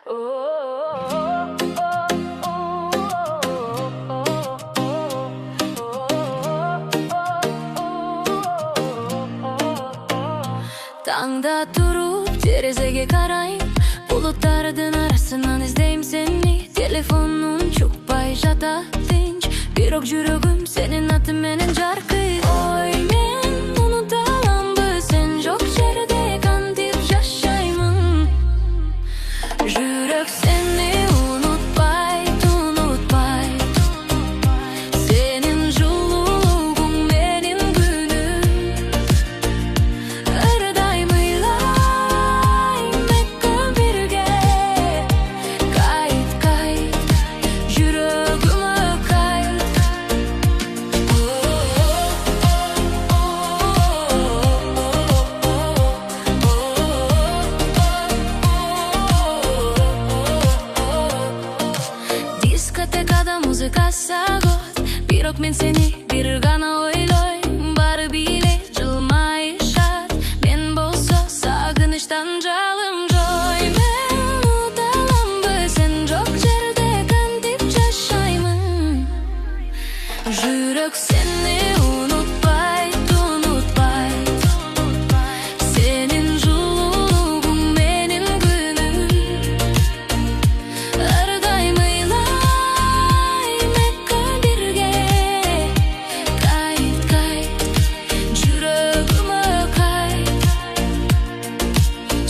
Tangda turup terezege karayım, bulutlardın arasından izleyim seni. Telefonun çukpay jata tinç, birok жүрөгüm senin atın menen жаркый. Oy men unutalamбы, sen жок жерде кантип жашаймын. Жүрөк сени унутпайт, унутпайт. Senin жылуулугуң менин күнүм. Ар дайым ыйлайм экөө бирге. Кайт, кайт, жүрөгүмө кайт. Дискотекада музыка сагат, бирок мен сени бир гана ойлойм. Баары бийле жылмайышат, мен болсо сагынычтан жалым жой. Мен унуталамбы, сен жок жерде кантип жашаймын. Жүрөк сени унутпайт, унутпайт. Senin жылуулугуң менин күнүм. Ар дайым ыйлайм экөө бирге. Кайт, кайт, жүрөгүмө кайт.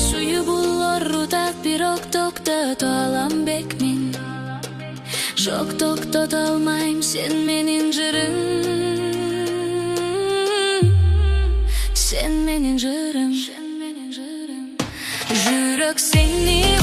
Сүйүү булар рутат, бирок токтото алам бек мен. Жок, токтото алмайм, сен менин жырым. Sen менин жырым. Жүрөк сени